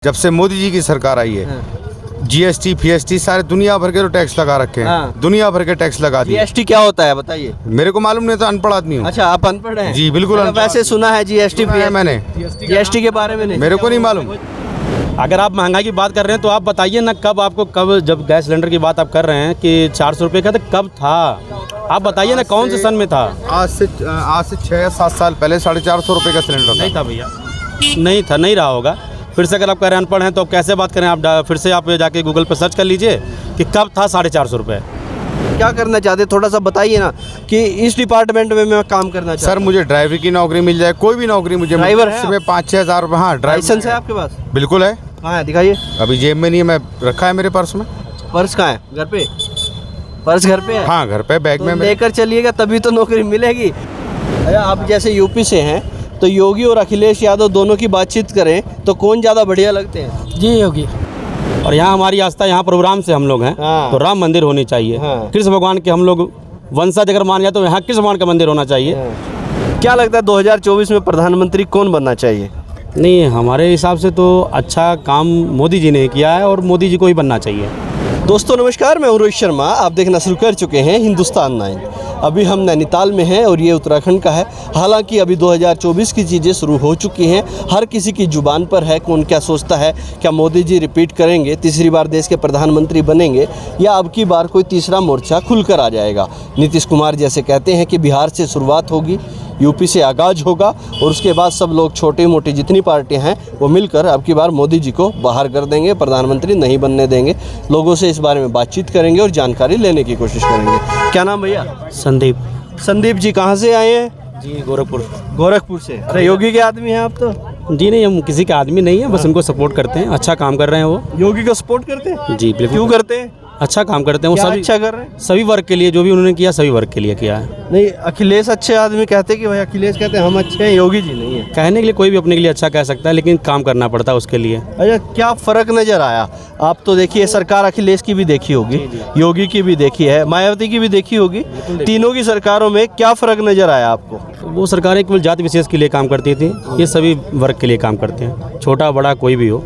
जब से मोदी जी की सरकार आई है जीएसटी फीएसटी सारे दुनिया भर के तो टैक्स लगा रखे हैं। दुनिया भर के टैक्स लगा दिए। जीएसटी क्या होता है बताइए। मेरे को मालूम नहीं था, अनपढ़ आदमी हूँ। अच्छा, आप अनपढ़ हैं? जी बिल्कुल अनपढ़। वैसे सुना है जीएसटी मैंने जीएसटी के बारे में नहीं, मेरे को नहीं मालूम। अगर आप महंगाई की बात कर रहे हैं तो आप बताइए ना, कब जब गैस सिलेंडर की बात आप कर रहे हैं कि 400 रुपये का, तो कब था आप बताइए ना, कौन से सन में था? आज से 6-7 साल पहले 450 रुपये का सिलेंडर नहीं था भैया, नहीं था, नहीं रहा होगा। फिर से अगर आप कह रहे हैं अनपढ़ हैं तो आप कैसे बात करें? आप फिर से आप जाके गूगल पर सर्च कर लीजिए कि कब था 450 रुपये। क्या करना चाहते, थोड़ा सा बताइए ना कि इस डिपार्टमेंट में मैं काम करना चाहता सर मुझे ड्राइवर की नौकरी मिल जाए, कोई भी नौकरी मुझे। ड्राइवर है? सुबह 5-6 हज़ार। हाँ, लाइसेंस है आपके पास? बिल्कुल है। कहाँ है, दिखाइए। अभी जेब में नहीं है, मैं रखा है मेरे पर्स में। पर्स कहाँ है? घर पे? पर्स घर पे है? हाँ घर पे बैग में। लेकर चलिएगा तभी तो नौकरी मिलेगी। अच्छा, आप जैसे यूपी से हैं तो योगी और अखिलेश यादव दोनों की बातचीत करें तो कौन ज़्यादा बढ़िया लगते हैं? जी योगी। और यहाँ हमारी आस्था, यहाँ प्रोग्राम से हम लोग हैं। हाँ। तो राम मंदिर होनी चाहिए। हाँ। कृष्ण भगवान के हम लोग वंशज अगर मान जाए तो यहाँ कृष्ण भगवान का मंदिर होना चाहिए। क्या लगता है 2024 में प्रधानमंत्री कौन बनना चाहिए? नहीं, हमारे हिसाब से तो अच्छा काम मोदी जी ने किया है और मोदी जी को ही बनना चाहिए। दोस्तों नमस्कार, मैं रोहित शर्मा। आप देखना शुरू कर चुके हैं हिंदुस्तान 9। अभी हम नैनीताल में हैं और ये उत्तराखंड का है। हालांकि अभी 2024 की चीज़ें शुरू हो चुकी हैं। हर किसी की जुबान पर है कौन क्या सोचता है। क्या मोदी जी रिपीट करेंगे, तीसरी बार देश के प्रधानमंत्री बनेंगे, या अब की बार कोई तीसरा मोर्चा खुलकर आ जाएगा? नीतीश कुमार जैसे कहते हैं कि बिहार से शुरुआत होगी, यूपी से आगाज होगा और उसके बाद सब लोग छोटी मोटी जितनी पार्टियां हैं वो मिलकर अब की बार मोदी जी को बाहर कर देंगे, प्रधानमंत्री नहीं बनने देंगे। लोगों से इस बारे में बातचीत करेंगे और जानकारी लेने की कोशिश करेंगे। क्या नाम भैया? संदीप। संदीप जी कहाँ से आए हैं? जी गोरखपुर। गोरखपुर से। अरे योगी के आदमी हैं आप तो? जी नहीं, हम किसी के आदमी नहीं है, बस उनको सपोर्ट करते हैं। अच्छा काम कर रहे हैं वो। योगी को सपोर्ट करते हैं? जी बिल्कुल। क्यों करते हैं? अच्छा काम करते हैं वो। क्या सभी अच्छा कर रहे हैं? सभी वर्ग के लिए, जो भी उन्होंने किया सभी वर्ग के लिए किया है। नहीं, अखिलेश अच्छे आदमी कहते हैं कि भाई अखिलेश कहते हैं हम अच्छे हैं, योगी जी नहीं है। कहने के लिए कोई भी अपने के लिए अच्छा कह सकता है, लेकिन काम करना पड़ता है उसके लिए। अच्छा, क्या फ़र्क नज़र आया? आप तो देखिए सरकार अखिलेश की भी देखी होगी, योगी की भी देखी है, मायावती की भी देखी होगी। तीनों की सरकारों में क्या फ़र्क नज़र आया आपको? वो सरकारें केवल जाति विशेष के लिए काम करती थी, ये सभी वर्ग के लिए काम करते हैं। छोटा बड़ा कोई भी हो,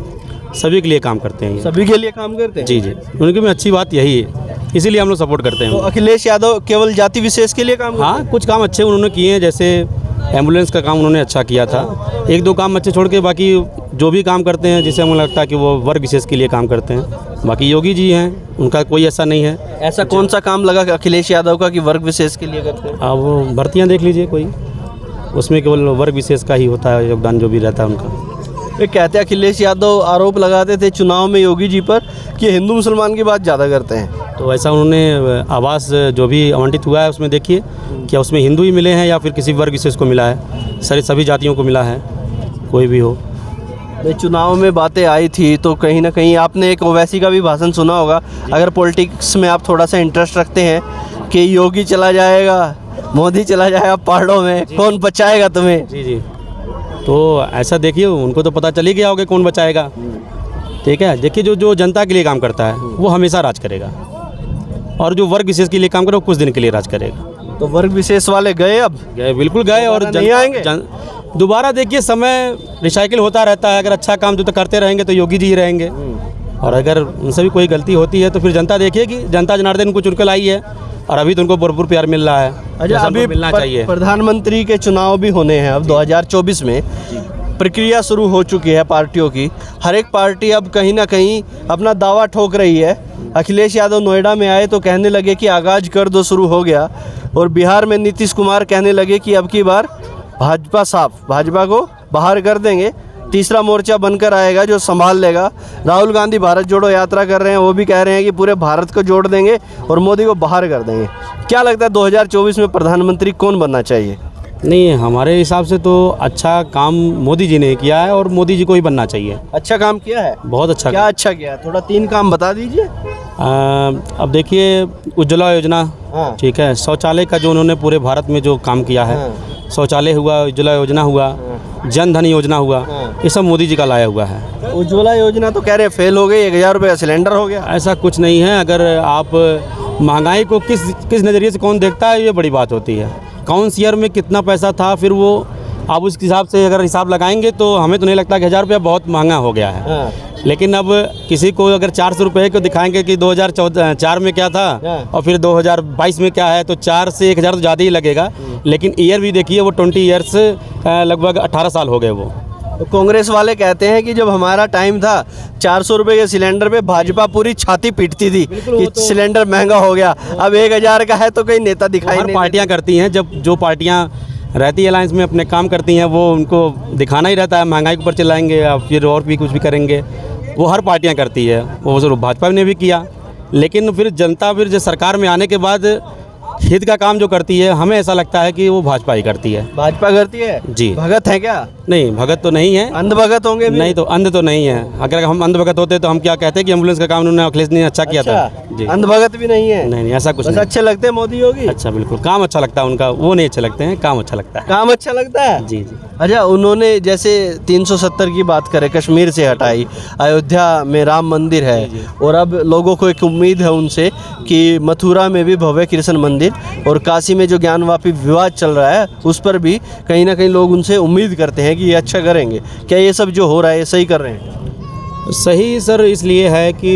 सभी के लिए काम करते हैं ये। सभी के लिए काम करते हैं? जी जी, उनकी में अच्छी बात यही है, इसीलिए हम लोग सपोर्ट करते तो हैं। अखिलेश यादव केवल जाति विशेष के लिए काम करते हैं? हाँ, कुछ काम अच्छे उन्होंने किए हैं, जैसे एम्बुलेंस का काम उन्होंने अच्छा किया था। एक दो काम अच्छे छोड़ के बाकी जो भी काम करते हैं जिससे हमें लगता है कि वो वर्ग विशेष के लिए काम करते हैं। बाकी योगी जी हैं, उनका कोई ऐसा नहीं है। ऐसा कौन सा काम लगा अखिलेश यादव का कि वर्ग विशेष के लिए करते हैं? अब वो भर्तियाँ देख लीजिए कोई, उसमें केवल वर्ग विशेष का ही होता है योगदान, जो भी रहता है उनका। ये कहते हैं अखिलेश यादव आरोप लगाते थे चुनाव में योगी जी पर कि हिंदू मुसलमान की बात ज़्यादा करते हैं। तो ऐसा उन्होंने आवास जो भी आवंटित हुआ है उसमें देखिए, क्या उसमें हिंदू ही मिले हैं या फिर किसी वर्ग विशेष को मिला है? सभी जातियों को मिला है, कोई भी हो। चुनाव में बातें आई थी तो कहीं ना कहीं आपने एक ओवैसी का भी भाषण सुना होगा। अगर पॉलिटिक्स में आप थोड़ा सा इंटरेस्ट रखते हैं कि योगी चला जाएगा, मोदी चला जाएगा पहाड़ों में, कौन बचाएगा तुम्हें? जी जी, तो ऐसा देखिए, उनको तो पता चल ही गया होगा कौन बचाएगा। ठीक है, देखिए जो जनता के लिए काम करता है वो हमेशा राज करेगा, और जो वर्ग विशेष के लिए काम करे वो कुछ दिन के लिए राज करेगा। तो वर्ग विशेष वाले गए, अब गए, बिल्कुल गए, और नहीं आएंगे दोबारा। देखिए समय रिसाइकिल होता रहता है, अगर अच्छा काम जो तो करते रहेंगे तो योगी जी ही रहेंगे, और अगर उनसे भी कोई गलती होती है तो फिर जनता देखिएगी। जनता जनार्दन को चुनकर लाई है और अभी तो उनको भरपूर प्यार मिल रहा है। अच्छा, अभी मिलना चाहिए। प्रधानमंत्री के चुनाव भी होने हैं अब 2024 में। प्रक्रिया शुरू हो चुकी है पार्टियों की। हर एक पार्टी अब कहीं ना कहीं अपना दावा ठोक रही है। अखिलेश यादव नोएडा में आए तो कहने लगे कि आगाज कर दो, शुरू हो गया। और बिहार में नीतीश कुमार कहने लगे कि अब की बार भाजपा साफ, भाजपा को बाहर कर देंगे, तीसरा मोर्चा बनकर आएगा जो संभाल लेगा। राहुल गांधी भारत जोड़ो यात्रा कर रहे हैं, वो भी कह रहे हैं कि पूरे भारत को जोड़ देंगे और मोदी को बाहर कर देंगे। क्या लगता है 2024 में प्रधानमंत्री कौन बनना चाहिए? नहीं, हमारे हिसाब से तो अच्छा काम मोदी जी ने किया है और मोदी जी को ही बनना चाहिए। अच्छा काम किया है? बहुत अच्छा। क्या अच्छा किया है? थोड़ा 3 काम बता दीजिए। अब देखिए, उज्ज्वला योजना, हाँ। ठीक है, शौचालय का जो उन्होंने पूरे भारत में जो काम किया है, शौचालय हुआ, उज्ज्वला योजना हुआ, जन धन योजना हुआ, ये सब मोदी जी का लाया हुआ है। उज्ज्वला योजना तो कह रहे हैं फेल हो गई, 1000 रुपये का सिलेंडर हो गया। ऐसा कुछ नहीं है। अगर आप महंगाई को किस नज़रिए से कौन देखता है, ये बड़ी बात होती है। कौन ईयर में कितना पैसा था, फिर वो अब उस हिसाब से अगर हिसाब लगाएंगे तो हमें तो नहीं लगता कि 1000 रुपया बहुत महंगा हो गया है। लेकिन अब किसी को अगर 400 रुपये को दिखाएंगे कि 2004 में क्या था और फिर 2022 में क्या है, तो 4 से 1000 तो ज़्यादा ही लगेगा। लेकिन ईयर भी देखिए, वो 20 ईयर्स लगभग 18 साल हो गए वो। तो कांग्रेस वाले कहते हैं कि जब हमारा टाइम था 400 रुपये के सिलेंडर पे भाजपा पूरी छाती पीटती थी कि सिलेंडर महंगा हो गया। अब 1000 का है तो कोई नेता दिखाई नहीं। पार्टियां करती हैं, जब जो पार्टियां रहती है अलायंस में अपने काम करती हैं, वो उनको दिखाना ही रहता है महंगाई के ऊपर चलाएंगे या फिर और भी कुछ भी करेंगे। वो हर पार्टियां करती है, वो जरूर भाजपा ने भी किया। लेकिन फिर जनता फिर जो सरकार में आने के बाद हित का काम जो करती है, हमें ऐसा लगता है कि वो भाजपा ही करती है। भाजपा करती है जी। भगत है क्या? नहीं, भगत तो नहीं है। अंध भगत होंगे भी? नहीं, तो अंध तो नहीं है। अगर हम अंध भगत होते तो हम क्या कहते कि एम्बुलेंस का काम उन्होंने अखिलेश ने अच्छा किया था जी। अंध भगत भी नहीं है? नहीं, ऐसा कुछ बस नहीं। अच्छे लगते हैं मोदी योगी? अच्छा, बिल्कुल काम अच्छा लगता है उनका, वो नहीं अच्छे लगते हैं, काम अच्छा लगता है। काम अच्छा लगता है जी जी। अच्छा, उन्होंने जैसे 370 की बात करें, कश्मीर से हटाई, अयोध्या में राम मंदिर है, और अब लोगों को एक उम्मीद है उनसे कि मथुरा में भी भव्य कृष्ण मंदिर, और काशी में जो ज्ञानवापी विवाद चल रहा है उस पर भी कहीं ना कहीं लोग उनसे उम्मीद करते हैं कि ये अच्छा करेंगे। क्या ये सब जो हो रहा है ये सही कर रहे हैं? सही सर इसलिए है कि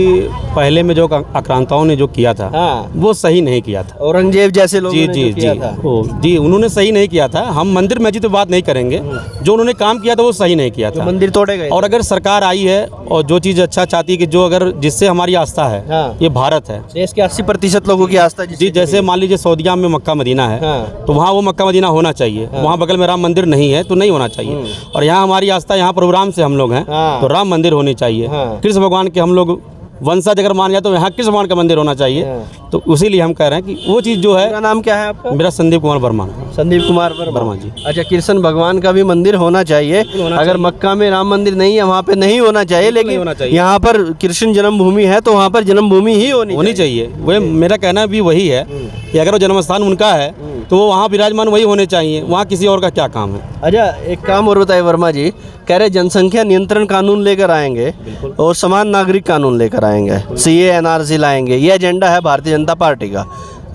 पहले में जो आक्रांताओं ने जो किया था वो सही नहीं किया था। औरंगजेब जैसे लोगों जी ने जी जो किया जी था। जी, उन्होंने सही नहीं किया था। हम मंदिर मस्जिद पे बात नहीं करेंगे, जो उन्होंने काम किया था वो सही नहीं किया था। मंदिर तोड़े गए। और अगर सरकार आई है और जो चीज़ अच्छा चाहती है कि जो अगर जिससे हमारी आस्था है, ये भारत है, देश के 80% लोगों की आस्था जी। जैसे मान लीजिए सऊदीया में मक्का मदीना है, तो वहाँ वो मक्का मदीना होना चाहिए। वहाँ बगल में राम मंदिर नहीं है तो नहीं होना चाहिए। और यहाँ हमारी आस्था, यहाँ प्रोग्राम से हम लोग हैं तो राम मंदिर होनी चाहिए। कृष्ण भगवान के हम लोग वंशज अगर मान जाए तो यहाँ कृष्ण भगवान का मंदिर होना चाहिए। तो उसीलिए हम कह रहे हैं कि वो चीज़ जो है। मेरा नाम क्या है आपका? मेरा संदीप कुमार वर्मा। संदीप कुमार वर्मा जी। अच्छा, कृष्ण भगवान का भी मंदिर होना चाहिए। अगर मक्का में राम मंदिर नहीं है वहाँ पे नहीं होना चाहिए, लेकिन यहाँ पर कृष्ण जन्मभूमि है तो वहाँ पर जन्मभूमि ही होनी चाहिए। वही मेरा कहना भी वही है कि अगर वो जन्म स्थान उनका है तो वो वहाँ विराजमान वही होने चाहिए, वहाँ किसी और का क्या काम है। अच्छा, एक काम और बताइए वर्मा जी, कह रहे जनसंख्या नियंत्रण कानून लेकर आएंगे और समान नागरिक कानून लेकर आएंगे, सीए एनआरसी लाएंगे, ये एजेंडा है भारतीय जनता पार्टी का।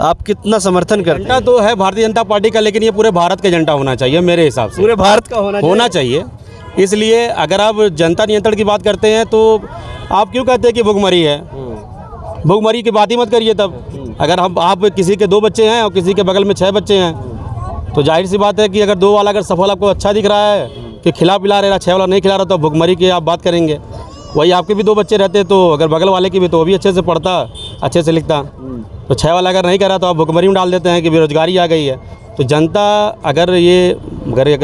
आप कितना समर्थन करते हैं? तो है भारतीय जनता पार्टी का, लेकिन ये पूरे भारत का एजेंडा होना चाहिए मेरे हिसाब से। पूरे भारत का होना चाहिए। इसलिए अगर आप जनता नियंत्रण की बात करते हैं तो आप क्यों कहते हैं कि भुखमरी है? भुखमरी की बात ही मत करिए। तब अगर आप किसी के 2 बच्चे हैं और किसी के बगल में 6 बच्चे हैं तो जाहिर सी बात है कि अगर 2 वाला अगर सफल आपको अच्छा दिख रहा है कि खिला पिला रहा है, 6 वाला नहीं खिला रहा, तो भुखमरी की आप बात करेंगे। वही आपके भी 2 बच्चे रहते तो अगर बगल वाले की भी तो वो भी अच्छे से पढ़ता, अच्छे से लिखता। तो 6 वाला अगर नहीं कर रहा तो आप भुखमरी में डाल देते हैं कि बेरोजगारी आ गई है। तो जनता अगर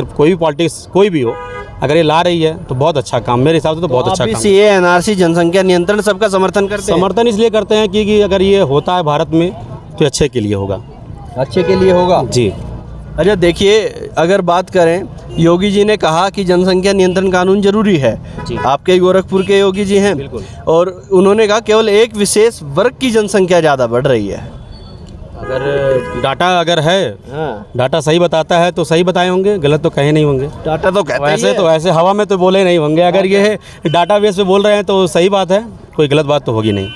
कोई भी पॉलिटिक्स कोई भी हो, अगर ये ला रही है तो बहुत अच्छा काम, मेरे हिसाब से तो बहुत अच्छा काम। सीए एनआरसी जनसंख्या नियंत्रण सबका समर्थन करते हैं? समर्थन इसलिए करते हैं कि अगर ये होता है भारत में तो अच्छे के लिए होगा। अच्छे के लिए होगा जी। अच्छा, देखिए, अगर बात करें, योगी जी ने कहा कि जनसंख्या नियंत्रण कानून जरूरी है। आपके गोरखपुर के योगी जी हैं, और उन्होंने कहा केवल एक विशेष वर्ग की जनसंख्या ज़्यादा बढ़ रही है। अगर डाटा है, डाटा सही बताता है तो सही बताए होंगे, गलत तो कहे नहीं होंगे। डाटा तो कहते हैं तो ऐसे हवा में तो बोले नहीं होंगे। अगर ये डाटा बेस पे बोल रहे हैं तो सही बात है, कोई गलत बात तो होगी नहीं।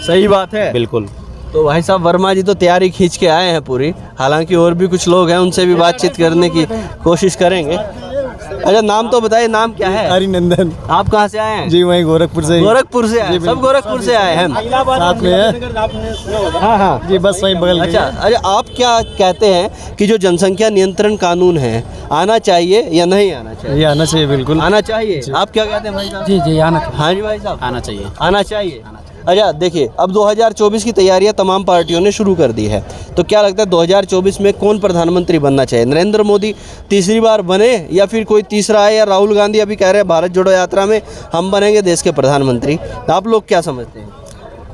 सही बात है, बिल्कुल। तो भाई साहब वर्मा जी तो तैयारी खींच के आए हैं पूरी, हालांकि और भी कुछ लोग हैं, उनसे भी बातचीत करने की कोशिश करेंगे। अच्छा, नाम तो बताइए, नाम क्या है? हरिनंदन। आप कहाँ से आए हैं? जी, वहीं गोरखपुर से। गोरखपुर से आए? सब गोरखपुर से आए हैं? साथ में है। हाँ जी, बस वहीं बगल में। अच्छा, आप क्या कहते हैं कि जो जनसंख्या नियंत्रण कानून है आना चाहिए या नहीं आना चाहिए? ये आना चाहिए, बिल्कुल आना चाहिए। आप क्या कहते हैं भाई साहब? जी आना। हाँ जी भाई साहब, आना चाहिए। आना चाहिए। अच्छा, देखिए, अब 2024 की तैयारियां तमाम पार्टियों ने शुरू कर दी है, तो क्या लगता है 2024 में कौन प्रधानमंत्री बनना चाहिए? नरेंद्र मोदी तीसरी बार बने या फिर कोई तीसरा आए, या राहुल गांधी अभी कह रहे हैं भारत जोड़ो यात्रा में हम बनेंगे देश के प्रधानमंत्री? आप लोग क्या समझते हैं?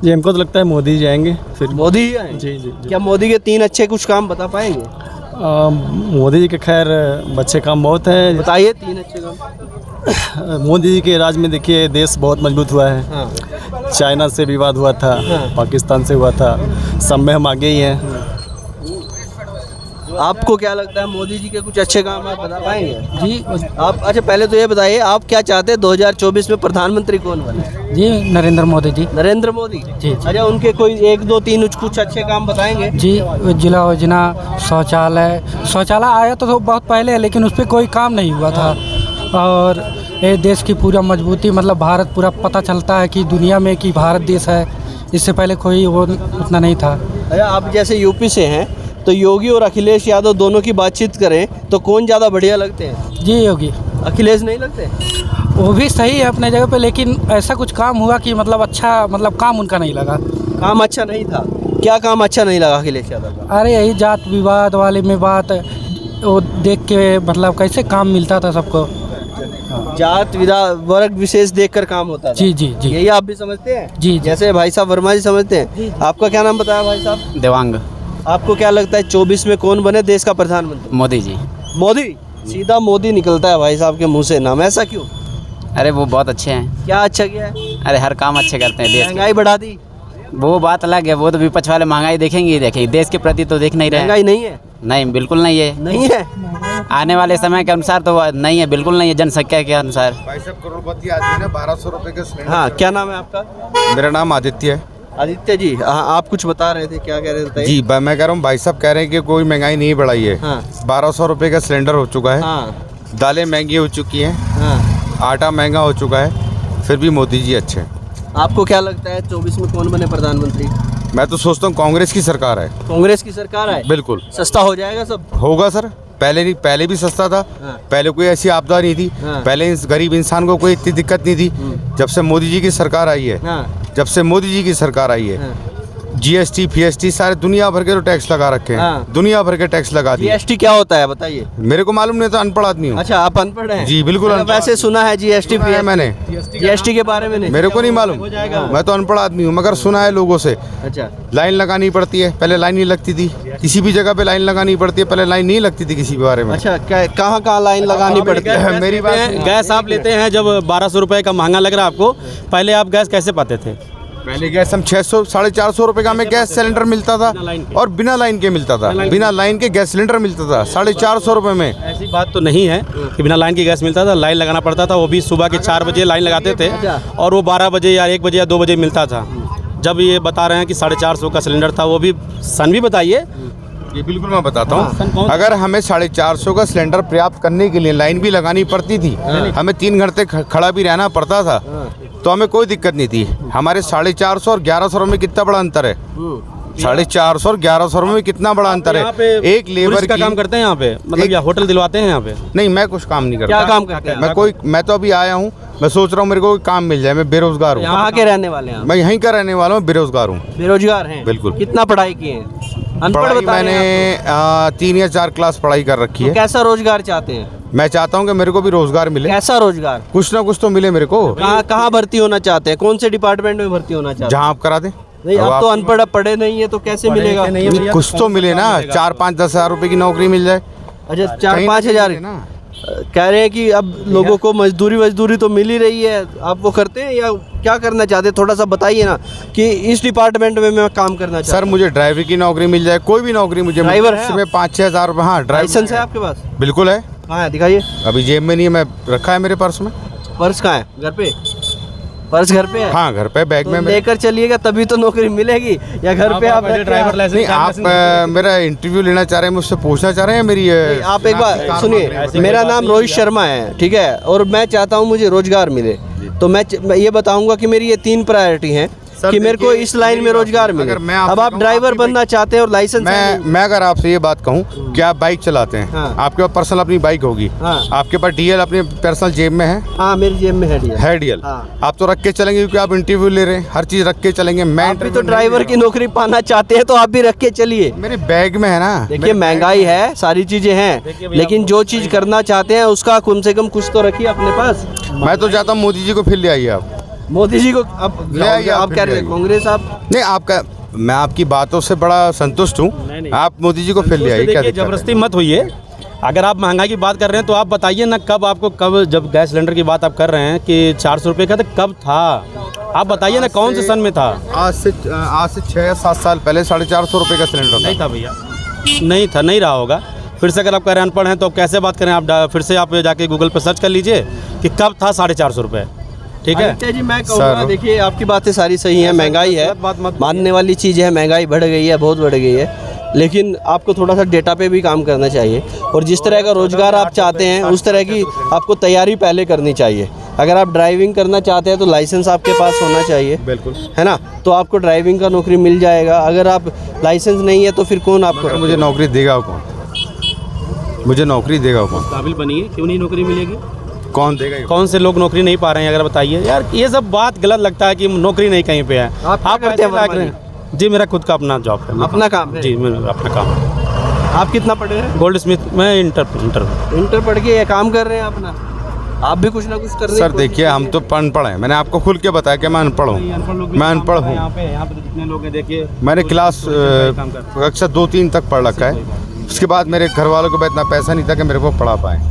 जी, हमको तो लगता है मोदी जी आएंगे फिर। मोदी ही आएंगे? जी। क्या मोदी के 3 अच्छे कुछ काम बता पाएंगे? मोदी जी के खैर अच्छे काम बहुत हैं। बताइए 3 अच्छे काम। मोदी जी के राज में देखिए देश बहुत मजबूत हुआ है। चाइना से विवाद हुआ था, पाकिस्तान से हुआ था, सब में हम आगे ही हैं। आपको क्या लगता है मोदी जी के कुछ अच्छे काम आप बता पाएंगे? जी आप अच्छा पहले तो ये बताइए आप क्या चाहते हैं 2024 में प्रधानमंत्री कौन बने? जी नरेंद्र मोदी जी। नरेंद्र मोदी जी। अच्छा उनके कोई 1 2 3 कुछ अच्छे काम बताएंगे? जी उज्ज्वला योजना, शौचालय आया तो बहुत पहले है लेकिन उस पर कोई काम नहीं हुआ था। और ये देश की पूरा मजबूती मतलब भारत पूरा पता चलता है कि दुनिया में कि भारत देश है, इससे पहले कोई वो उतना नहीं था। अच्छा आप जैसे यूपी से हैं तो योगी और अखिलेश यादव दोनों की बातचीत करें तो कौन ज़्यादा बढ़िया लगते हैं? जी योगी। अखिलेश नहीं लगते? वो भी सही है अपने जगह पे, लेकिन ऐसा कुछ काम हुआ कि मतलब अच्छा मतलब काम उनका नहीं लगा। काम अच्छा नहीं था? क्या काम अच्छा नहीं लगा अखिलेश यादव का? अरे यही जात विवाद वाले में बात वो देख के मतलब कैसे काम मिलता था सबको। जात वर्ग विशेष देखकर काम होता था। जी जी जी। यही आप भी समझते हैं? जी। जैसे भाई साहब वर्मा जी समझते हैं। आपका क्या नाम बताया भाई साहब? देवांग। आपको क्या लगता है 24 में कौन बने देश का प्रधानमंत्री? मोदी जी। मोदी? सीधा मोदी निकलता है भाई साहब के मुंह से नाम, ऐसा क्यों? अरे वो बहुत अच्छे हैं। क्या अच्छा किया है? अरे हर काम अच्छे करते हैं देश के। महंगाई बढ़ा दी? वो बात अलग है, वो तो विपक्ष वाले महंगाई देखेंगे ही देखेंगे, देश के प्रति तो देख नहीं रहे। महंगाई नहीं है? नहीं बिल्कुल नहीं है। नहीं है? आने वाले समय के अनुसार तो नहीं है, बिल्कुल नहीं है, जनसंख्या के अनुसार। भाई साहब करोड़पति आदमी ने 1200 रुपए के सिलेंडर। हाँ क्या नाम है आपका? मेरा नाम आदित्य है। आदित्य जी हाँ आप कुछ बता रहे थे, क्या कह रहे थे? जी मैं कह रहा हूँ भाई साहब कह रहे हैं कि कोई महंगाई नहीं बढ़ाई है। हाँ। 1200 रुपए का सिलेंडर हो चुका है। हाँ दालें महंगी हो चुकी हैं, हाँ। आटा महंगा हो चुका है, फिर भी मोदी जी अच्छे हैं। आपको क्या लगता है 24 में कौन बने प्रधानमंत्री? मैं तो सोचता हूँ कांग्रेस की सरकार है। कांग्रेस की सरकार है? बिल्कुल सस्ता हो जाएगा सब? होगा सर। पहले भी सस्ता था। हाँ। पहले कोई ऐसी आपदा नहीं थी। हाँ। पहले इस गरीब इंसान को कोई इतनी दिक्कत नहीं थी। जब से मोदी जी की सरकार आई है, हाँ जब से मोदी जी की सरकार आई है, हाँ। जीएसटी फीएसटी सारे दुनिया भर के तो टैक्स लगा रखे हैं। हाँ। दुनिया भर के टैक्स लगा दिए। जीएसटी क्या होता है बताइए? मेरे को मालूम नहीं, तो अनपढ़ आदमी हूँ। अच्छा आप अनपढ़ हैं? जी, बिल्कुल मैंने अनपढ़। वैसे सुना है जीएसटी सुना है मैंने। जीएसटी के बारे में नहीं? मेरे को नहीं मालूम, मैं तो अनपढ़ आदमी हूँ, मगर सुना है लोगों से। अच्छा लाइन लगानी पड़ती है, पहले लाइन नहीं लगती थी। किसी भी जगह पे लाइन लगानी पड़ती है, पहले लाइन नहीं लगती थी किसी भी बारे में। अच्छा कहाँ कहाँ लाइन लगानी पड़ती है? मेरी बात गैस आप लेते हैं जब 1200 रुपये का महंगा लग रहा है आपको, पहले आप गैस कैसे पाते थे? पहले गैस हम 600 450 रुपए का हमें गैस सिलेंडर मिलता था, और बिना लाइन के मिलता था। बिना लाइन के गैस सिलेंडर मिलता था 450 रुपए में। ऐसी बात तो नहीं है कि बिना लाइन की गैस मिलता था, लाइन लगाना पड़ता था, वो भी सुबह के 4 बजे लाइन लगाते थे और वो 12 बजे या 1 बजे या 2 बजे मिलता था। जब ये बता रहे हैं कि 450 का सिलेंडर था, वो भी सन भी बताइए। ये बिल्कुल मैं बताता हूँ। अगर हमें 450 का सिलेंडर प्राप्त करने के लिए लाइन भी लगानी पड़ती थी, हमें 3 घंटे खड़ा भी रहना पड़ता था, तो हमें कोई दिक्कत नहीं थी। हमारे 450 और 1100 में कितना बड़ा अंतर है? 450 और 1100 में कितना बड़ा अंतर यहाँ है? पे एक लेबर का काम करते हैं यहाँ पे, मतलब या होटल दिलवाते हैं यहाँ पे? नहीं, मैं कुछ काम नहीं करता। क्या काम करते हैं? मैं तो अभी आया हूँ, मैं सोच रहा हूँ मेरे को कोई काम मिल जाए। मैं बेरोजगार हूँ। कहाँ के रहने वाले हैं आप? मैं यहीं का रहने वाला हूँ, बेरोजगार हूँ। बेरोजगार हैं? बिल्कुल। कितना पढ़ाई किए हैं? अनपढ़ पढ़ाई बता रहे हैं मैंने 3 या 4 क्लास पढ़ाई कर रखी आप। है। तो कैसा रोजगार चाहते हैं? मैं चाहता हूँ कि मेरे को भी रोजगार मिले, कैसा रोजगार? कुछ ना कुछ तो मिले मेरे को। कहाँ कहाँ भर्ती होना चाहते हैं? कौन से डिपार्टमेंट में भर्ती होना चाहते हैं? जहाँ आप करा दें। नहीं अब आप तो अनपढ़ पढ़े नहीं है तो कैसे मिलेगा? नहीं, कुछ तो मिले ना। 4-5-10 हज़ार रुपए की नौकरी मिल जाए। अच्छा कहीं 4-5 ना हज़ार कहीं ना। कह रहे हैं कि अब लोगों को मजदूरी तो मिल ही रही है, आप वो करते हैं या क्या करना चाहते हैं? थोड़ा सा बताइए ना कि इस डिपार्टमेंट में मैं काम करना चाहता सर मुझे ड्राइवर की नौकरी मिल जाए, कोई भी नौकरी मुझे। ड्राइवर है इसमें 5-6 हज़ार रुपये। हाँ ड्राइवर लाइसेंस है आपके पास? बिल्कुल है। कहाँ है दिखाइए। अभी जेब में नहीं है, मैं रखा है मेरे पर्स में। पर्स कहाँ है? घर पे? पर्स घर पे है? हाँ घर पे बैग तो में मेरे। लेकर चलिएगा तभी तो नौकरी मिलेगी, या घर पे आप ड्राइवर नहीं, आप मेरा इंटरव्यू लेना चाह रहे हैं, मुझसे पूछना चाह रहे हैं मेरी आप एक बार सुनिए, मेरा नाम रोहित शर्मा है, ठीक है, और मैं चाहता हूँ मुझे रोजगार मिले, तो मैं ये बताऊंगा कि मेरी ये 3 प्रायोरिटी हैं कि मेरे को इस लाइन में रोजगार मिले। अब आप ड्राइवर बनना चाहते हैं और लाइसेंस मैं अगर आपसे ये बात कहूँ कि आप बाइक चलाते हैं, हाँ। आपके पास पर्सनल अपनी बाइक होगी, हाँ। आपके पास डीएल अपने पर्सनल जेब में है? हाँ मेरी जेब में है डीएल। हाँ। आप तो रख के चलेंगे क्योंकि आप इंटरव्यू ले रहे हैं, हर चीज रख के चलेंगे। मैं आप भी तो ड्राइवर की नौकरी पाना चाहते हैं तो आप भी रख के चलिए। मेरे बैग में है ना। देखिए महंगाई है, सारी चीजें हैं, लेकिन जो चीज करना चाहते हैं उसका कम से कम कुछ तो रखिए अपने पास। मैं तो चाहता हूँ मोदी जी को फिर ले आइए आप। मोदी जी को अब ले आइए आप कह रहे हैं कांग्रेस आप नहीं, आपका मैं आपकी बातों से बड़ा संतुष्ट हूँ। आप मोदी जी को फिर ले आइए, क्या दिक्कत है? जबरदस्ती मत होइए। अगर आप महंगाई की बात कर रहे हैं तो आप बताइए ना, कब जब गैस सिलेंडर की बात आप कर रहे हैं कि 400 रुपये का, तो कब था? आप बताइए ना कौन से सन में था? आज से 6 या 7 साल पहले 450 रुपये का सिलेंडर नहीं था भैया। नहीं था, नहीं रहा होगा। फिर से अगर आप कह रहे हैं अनपढ़ हैं तो अब कैसे बात करें आप? फिर से आप जाके गूगल पर सर्च कर लीजिए कि कब था 450 रुपये। ठीक है आदित्य जी, मैं कहूँगा देखिए आपकी बातें सारी सही हैं, महंगाई है, मानने वाली चीज़ है, महंगाई बढ़ गई है, बहुत बढ़ गई है, लेकिन आपको थोड़ा सा डेटा पे भी काम करना चाहिए और जिस तरह का रोज़गार आप चाहते हैं उस तरह की आपको तैयारी पहले करनी चाहिए। अगर आप ड्राइविंग करना चाहते हैं तो लाइसेंस आपके पास होना चाहिए, बिल्कुल, है ना, तो आपको ड्राइविंग का नौकरी मिल जाएगा। अगर आप लाइसेंस नहीं है तो फिर कौन आपको मुझे नौकरी देगा कौन? मुझे नौकरी देगा कौन? काबिल बनिए, क्यों नहीं नौकरी मिलेगी? कौन देगा? कौन से लोग नौकरी नहीं पा रहे हैं अगर बताइए यार। ये सब बात गलत लगता है कि नौकरी नहीं कहीं पे है। आप क्या करते हैं वर्मा जी? मेरा खुद का अपना जॉब है, अपना काम है? जी मेरा अपना काम है। आप कितना पढ़े हैं? गोल्ड स्मिथ में इंटर पढ़ के ये काम कर रहे हैं अपना, आप भी कुछ ना कुछ कर रहे हैं? सर देखिए, हम तो अनपढ़ हैं। मैंने आपको खुल के बताया कि मैं अनपढ़ हूँ। मैं अनपढ़ हूँ। यहाँ पे तो जितने लोग हैं देखिए, मैंने क्लास कक्षा 2-3 तक पढ़ रखा है। उसके बाद मेरे घर वालों को इतना पैसा नहीं था कि मेरे को पढ़ा पाए।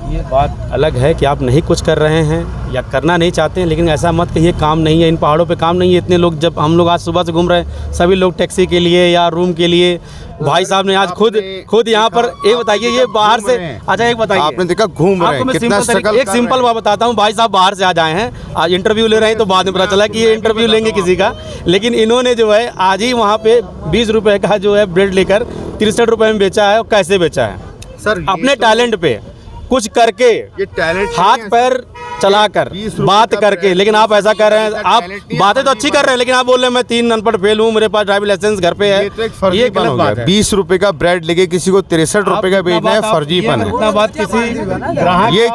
ये बात अलग है कि आप नहीं कुछ कर रहे हैं या करना नहीं चाहते हैं, लेकिन ऐसा मत कहिए काम नहीं है, इन पहाड़ों पे काम नहीं है। इतने लोग, जब हम लोग आज सुबह से घूम रहे हैं, सभी लोग टैक्सी के लिए या रूम के लिए, भाई साहब ने आज खुद यहाँ पर, ये बताइए ये बाहर से, अच्छा एक बताइए, आपने देखा घूम रहे हैं कितना स्ट्रगल। एक सिंपल बात बताता हूँ, भाई साहब बाहर से आज आए हैं, आज इंटरव्यू ले रहे हैं, तो बाद में पता चला कि ये इंटरव्यू लेंगे किसी का, लेकिन इन्होंने जो है आज ही वहाँ पे 20 रुपये का जो है ब्रेड लेकर 63 रुपये में बेचा है। और कैसे बेचा है? सर अपने टैलेंट पे कुछ करके, ये टैलेंट हाथ पैर चलाकर, बात करके। लेकिन आप ऐसा कर रहे हैं, आप बातें तो अच्छी कर रहे हैं, लेकिन आप बोल रहे हैं मैं 3 अनपढ़ फेल हूँ, मेरे पास ड्राइविंग लाइसेंस घर पे है। ये गलत बात है। 20 रुपए का ब्रेड लेके किसी को 63 रुपए का बेचना है, फर्जीपन है। इतना बात किसी ग्राहक ये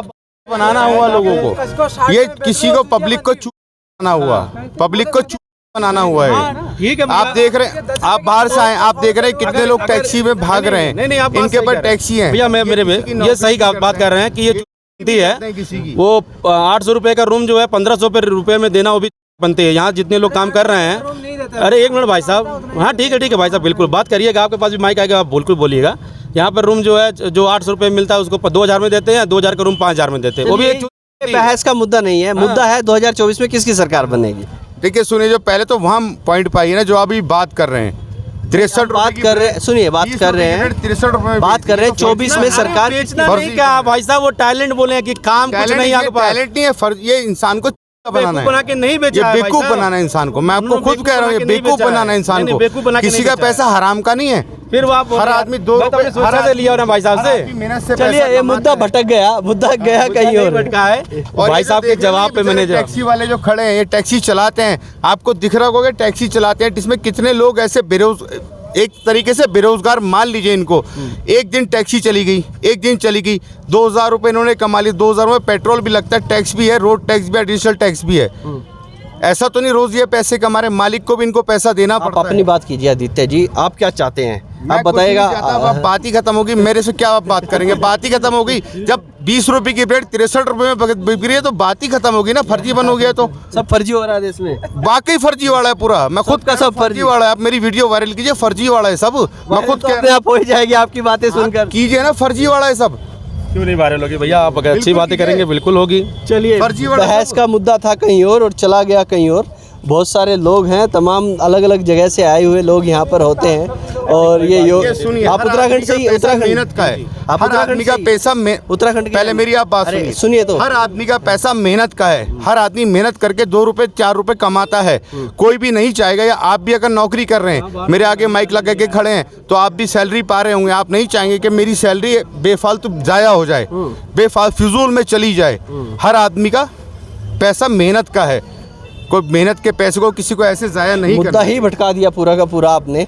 बनाना हुआ लोगों को, ये किसी को पब्लिक को चूप बनाना हुआ, पब्लिक को चूप बनाना हुआ है। ठीक है, आप देख रहे हैं, आप बाहर से आए, आप देख रहे हैं कितने लोग टैक्सी में भाग रहे हैं। नहीं, आप इनके पास टैक्सी है भैया, मेरे में ये सही बात कर रहे हैं कि ये है किसी की। वो 800 रुपये का रूम जो है 1500 रुपये में देना, वो भी बनते हैं। यहाँ जितने लोग काम कर रहे हैं, अरे एक मिनट भाई साहब, हाँ ठीक है भाई साहब, बिल्कुल बात करिएगा, आपके पास भी माइक आएगा, आप बिल्कुल बोलिएगा। यहाँ पर रूम जो है, जो 800 रुपये मिलता है उसको 2000 में देते हैं, 2000 का रूम 5000 में देते हैं। वो भी एक बहस का मुद्दा नहीं है, मुद्दा है 2024 में किसकी सरकार बनेगी। देखिए सुनिए, जो पहले तो वहाँ पॉइंट पाई है ना, जो अभी बात कर रहे हैं 63 बात कर रहे हैं, सुनिए बात कर रहे हैं, 63 रुपए बात कर रहे हैं 24 में सरकार क्या भाई साहब, वो टैलेंट बोले हैं कि काम कुछ नहीं आपके पास, टैलेंट नहीं है, ये इंसान को बनाना बना है, के नहीं बेचा ये है बेवकूफ बनाना है इंसान को। मैं आपको खुद कह रहा हूँ, ये बेवकूफ बनाना है इंसान को। किसी का पैसा हराम का नहीं है। फिर वो आप हर आदमी 2 रुपए से लिया ना भाई साहब से। मेहनत से चलिए, ये मुद्दा भटक गया, मुद्दा गया कहीं और भटका है। और भाई साहब के जवाब पे मैंने टैक्सी वाले जो खड़े हैं, ये टैक्सी चलाते हैं, आपको दिख रहा होगा टैक्सी चलाते हैं, जिसमें कितने लोग ऐसे एक तरीके से बेरोजगार मान लीजिए इनको। एक दिन टैक्सी चली गई, एक दिन चली गई, 2000 रुपये इन्होंने कमा लिए। 2000 रुपये पेट्रोल भी लगता है, टैक्स भी है, रोड टैक्स भी है, एडिशनल टैक्स भी है। ऐसा तो नहीं रोज ये पैसे कमा रहे, मालिक को भी इनको पैसा देना पड़ता है। आप अपनी बात कीजिए आदित्य जी, आप क्या चाहते हैं? आप बताइएगा। अब बात ही खत्म होगी, मेरे से क्या आप बात करेंगे? बात ही खत्म होगी। जब 20 रुपए की ब्रेड 63 रुपए में बिक रही है तो बात ही खत्म होगी ना। फर्जी बन हो गया तो सब फर्जी हो रहा है देश में, वाकई फर्जी वाला है पूरा। मैं खुद का सब फर्जी वाला है। आप मेरी वीडियो वायरल कीजिए, फर्जी वाला है सब। मैं खुद तो अपने आप हो ही जाएगी आपकी बातें सुनकर। कीजिए ना, फर्जी वाला है सब। क्यों नहीं वायरल होगी भैया? आप अगर अच्छी बातें करेंगे बिल्कुल होगी। चलिए, फर्जी वाला बहस का मुद्दा था कहीं और चला गया कहीं और। बहुत सारे लोग हैं, तमाम अलग अलग जगह से आए हुए लोग यहाँ पर होते हैं। और ये सुनिए, आप उत्तराखंड से ही, उत्तराखंड मेहनत का है। आप हर आदमी का पैसा उत्तराखंड पहले मेरी आप बात सुनिए। सुनिए तो, हर आदमी का पैसा मेहनत का है। हर आदमी मेहनत करके 2 रुपए 4 रुपए कमाता है। कोई भी नहीं चाहेगा, या आप भी अगर नौकरी कर रहे हैं, मेरे आगे माइक लगा के खड़े हैं, तो आप भी सैलरी पा रहे होंगे। आप नहीं चाहेंगे कि मेरी सैलरी बेफालतू जाया हो जाए, फिजूल में चली जाए। हर आदमी का पैसा मेहनत का है। कोई मेहनत के पैसे को किसी को ऐसे जाया नहीं करना। मुद्दा ही भटका दिया पूरा का पूरा आपने।